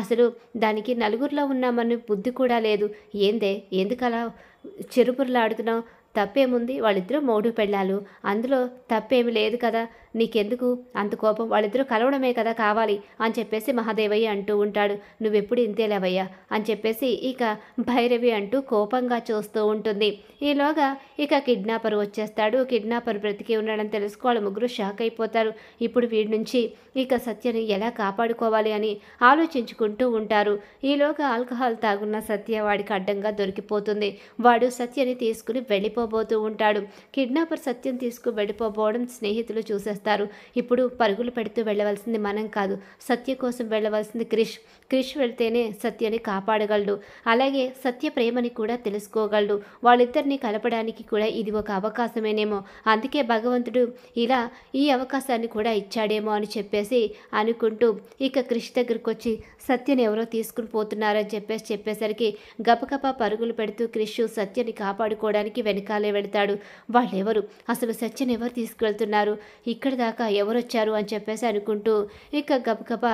అసలు దానికి నలుగురిలో ఉన్నామని బుద్ధి కూడా లేదు. ఏందే ఎందుకలా చిరుపురులాడుతున్నావు? తప్పేముంది? వాళ్ళిద్దరూ మొగుడు పెళ్ళాలు, అందులో తప్పేమి లేదు కదా, నీకెందుకు అంత కోపం? వాళ్ళిద్దరూ కలవడమే కదా కావాలి అని చెప్పేసి మహాదేవయ్య అంటూ ఉంటాడు. నువ్వెప్పుడు ఇంతేలేవయ్యా అని చెప్పేసి ఇక భైరవి అంటూ కోపంగా చూస్తూ ఉంటుంది. ఈలోగా ఇక కిడ్నాపర్ వచ్చేస్తాడు. కిడ్నాపర్ బ్రతికి ఉన్నాడని తెలుసుకోవాలి. ముగ్గురు షాక్ అయిపోతారు. ఇప్పుడు వీడి నుంచి ఇక సత్యని ఎలా కాపాడుకోవాలి అని ఆలోచించుకుంటూ ఉంటారు. ఈలోగా ఆల్కహాల్ తాగున్న సత్య వాడికి అడ్డంగా దొరికిపోతుంది. వాడు సత్యని తీసుకుని వెళ్ళిపోబోతూ ఉంటాడు. కిడ్నాపర్ సత్యం తీసుకు వెళ్ళిపోబోవడం స్నేహితులు చూసేస్తారు. ఇప్పుడు పరుగులు పెడుతూ వెళ్ళవలసింది మనం కాదు, సత్య కోసం వెళ్ళవలసింది క్రిష్. క్రిష్ వెళ్తేనే సత్యని కాపాడగలడు, అలాగే సత్య ప్రేమని కూడా తెలుసుకోగలడు. వాళ్ళిద్దరిని కలపడానికి కూడా ఇది ఒక అవకాశమేనేమో, అందుకే భగవంతుడు ఇలా ఈ అవకాశాన్ని కూడా ఇచ్చాడేమో అని చెప్పేసి అనుకుంటూ ఇక క్రిష్ దగ్గరకు వచ్చి సత్యని ఎవరో తీసుకుని పోతున్నారని చెప్పేసరికి గబగబా పరుగులు పెడుతూ క్రిష్ సత్యని కాపాడుకోవడానికి వెనకాలే వెళ్తాడు. వాళ్ళెవరు అసలు, సత్యని ఎవరు తీసుకువెళ్తున్నారు, ఇక్కడి దాకా ఎవరొచ్చారు అని చెప్పేసి అనుకుంటూ ఇక గబగబా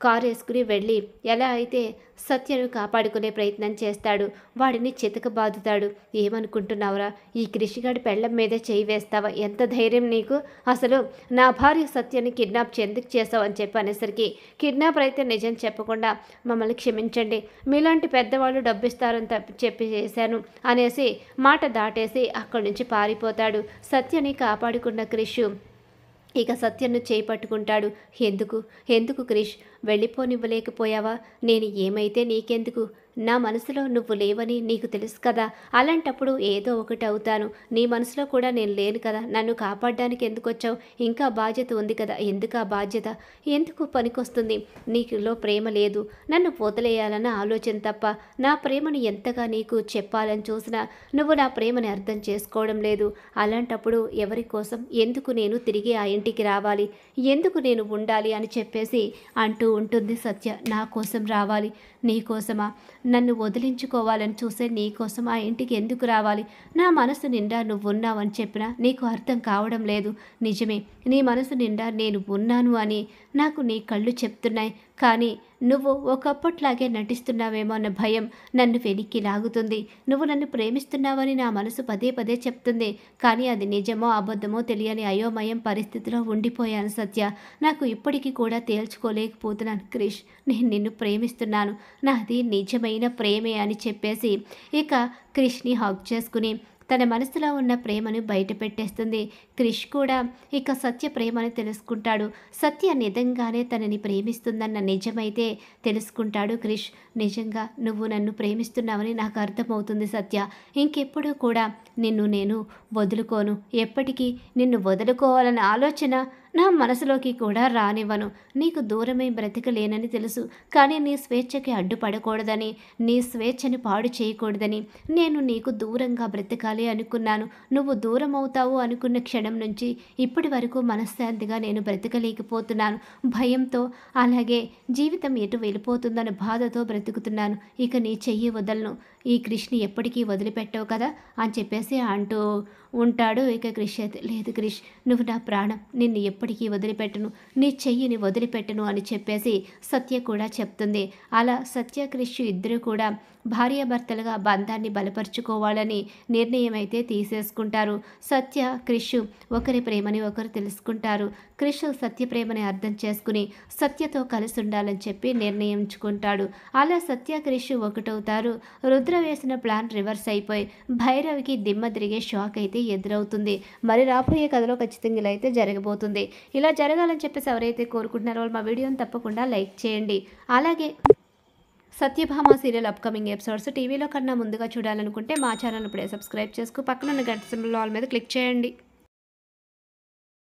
కారు వేసుకుని వెళ్ళి ఎలా అయితే సత్యను కాపాడుకునే ప్రయత్నం చేస్తాడు. వాడిని చితకబాదుతాడు. ఏమనుకుంటున్నావురా, ఈ కృషిగాడి పెళ్ళం మీదే చేయి వేస్తావా? ఎంత ధైర్యం నీకు? అసలు నా భార్య సత్యని కిడ్నాప్ ఎందుకు చేసావు అని చెప్పి అనేసరికి, కిడ్నాపర్ అయితే నిజం చెప్పకుండా మమ్మల్ని క్షమించండి, మీలాంటి పెద్దవాళ్ళు డబ్బిస్తారని చెప్పి చేశాను అనేసి మాట దాటేసి అక్కడి నుంచి పారిపోతాడు. సత్యని కాపాడుకున్న క్రిష్ ఇక సత్యను చేపట్టుకుంటాడు. ఎందుకు క్రిష్ వెళ్ళిపోనివ్వలేకపోయావా? నేను ఏమైతే నీకెందుకు, నా మనసులో నువ్వు లేవని నీకు తెలుసు కదా, అలాంటప్పుడు ఏదో ఒకటి అవుతాను. నీ మనసులో కూడా నేను లేను కదా, నన్ను కాపాడడానికి ఎందుకు వచ్చావు? ఇంకా బాధ్యత ఉంది కదా, ఎందుకు ఆ బాధ్యత? ఎందుకు పనికొస్తుంది? నీకులో ప్రేమ లేదు, నన్ను వదిలేయాలన్న ఆలోచన తప్ప నా ప్రేమను ఎంతగా నీకు చెప్పాలని చూసినా నువ్వు నా ప్రేమని అర్థం చేసుకోవడం లేదు. అలాంటప్పుడు ఎవరి కోసం, ఎందుకు నేను తిరిగి ఆ ఇంటికి రావాలి, ఎందుకు నేను ఉండాలి అని చెప్పేసి అంటూ ఉంటుంది సత్య. నా కోసం రావాలి, నీ కోసమా? నన్ను వదిలించుకోవాలని చూసే నీ కోసం ఆ ఇంటికి ఎందుకు రావాలి? నా మనసు నిండా నువ్వు ఉన్నావని చెప్పినా నీకు అర్థం కావడం లేదు. నిజమే, నీ మనసు నిండా నేను ఉన్నాను అని నాకు నీ కళ్ళు చెప్తున్నాయి, కానీ నువ్వు ఒకప్పట్లాగే నటిస్తున్నావేమో అన్న భయం నన్ను వెనక్కి లాగుతుంది. నువ్వు నన్ను ప్రేమిస్తున్నావని నా మనసు పదే పదే చెప్తుంది, కానీ అది నిజమో అబద్ధమో తెలియని అయోమయం పరిస్థితిలో ఉండిపోయాను సత్య. నాకు ఇప్పటికీ కూడా తేల్చుకోలేకపోతున్నాను క్రిష్, నేను నిన్ను ప్రేమిస్తున్నాను, నాది నిజమైన ప్రేమే అని చెప్పేసి ఇక క్రిష్ని హగ్ చేసుకుని తన మనసులో ఉన్న ప్రేమను బయట పెట్టేస్తుంది. క్రిష్ కూడా ఇక సత్య ప్రేమని తెలుసుకుంటాడు. సత్య నిజంగానే తనని ప్రేమిస్తుందన్న నిజమైతే తెలుసుకుంటాడు క్రిష్. నిజంగా నువ్వు నన్ను ప్రేమిస్తున్నావని నాకు అర్థమవుతుంది సత్య. ఇంకెప్పుడు కూడా నిన్ను నేను వదులుకోను, ఎప్పటికీ నిన్ను వదులుకోవాలన్న ఆలోచన నా మనసులోకి కూడా రానివ్వను. నీకు దూరమై బ్రతకలేనని తెలుసు, కానీ నీ స్వేచ్ఛకి అడ్డుపడకూడదని, నీ స్వేచ్ఛని పాడు చేయకూడదని నేను నీకు దూరంగా బ్రతకాలి అనుకున్నాను. నువ్వు దూరం అవుతావు అనుకున్న క్షణం నుంచి ఇప్పటి వరకు మనశ్శాంతిగా నేను బ్రతకలేకపోతున్నాను. భయంతో, అలాగే జీవితం ఎటు వెళ్ళిపోతుందన్న బాధతో బ్రతుకుతున్నాను. ఇక నీ చెయ్యి వదలను, ఈ క్రిష్ని ఎప్పటికీ వదిలిపెట్టవు కదా అని చెప్పేసి అంటూ ఉంటాడు. ఇక క్రిష్ అయితే, లేదు క్రిష్, నువ్వు నా ప్రాణం, నిన్ను ఎప్పటికీ వదిలిపెట్టను, నీ చెయ్యిని వదిలిపెట్టను అని చెప్పేసి సత్య కూడా చెప్తుంది. అలా సత్య క్రిష్ ఇద్దరు కూడా భార్యాభర్తలుగా బంధాన్ని బలపరుచుకోవాలని నిర్ణయం అయితే తీసేసుకుంటారు. సత్య క్రిష్ ఒకరి ప్రేమని ఒకరు తెలుసుకుంటారు. క్రిష్ సత్య ప్రేమని అర్థం చేసుకుని సత్యతో కలిసి ఉండాలని చెప్పి నిర్ణయించుకుంటాడు. అలా సత్య క్రిష్ ఒకటవుతారు. రుద్ర వేసిన ప్లాన్ రివర్స్ అయిపోయి భైరవికి దిమ్మ తిరిగే షాక్ అయితే ఎదురవుతుంది. మరి రాబోయే కథలో ఖచ్చితంగా ఇలా అయితే జరగబోతుంది. ఇలా జరగాలని చెప్పేసి ఎవరైతే కోరుకుంటున్నారో వాళ్ళు మా వీడియోని తప్పకుండా లైక్ చేయండి. అలాగే సత్యభామ సీరియల్ అప్కమింగ్ ఎపిసోడ్స్ టీవీలో కన్నా ముందుగా చూడాలనుకుంటే మా ఛానల్ ఇప్పుడే సబ్స్క్రైబ్ చేసుకు పక్కన ఉన్న గంట సింబల్ ఆల్ మీద క్లిక్ చేయండి.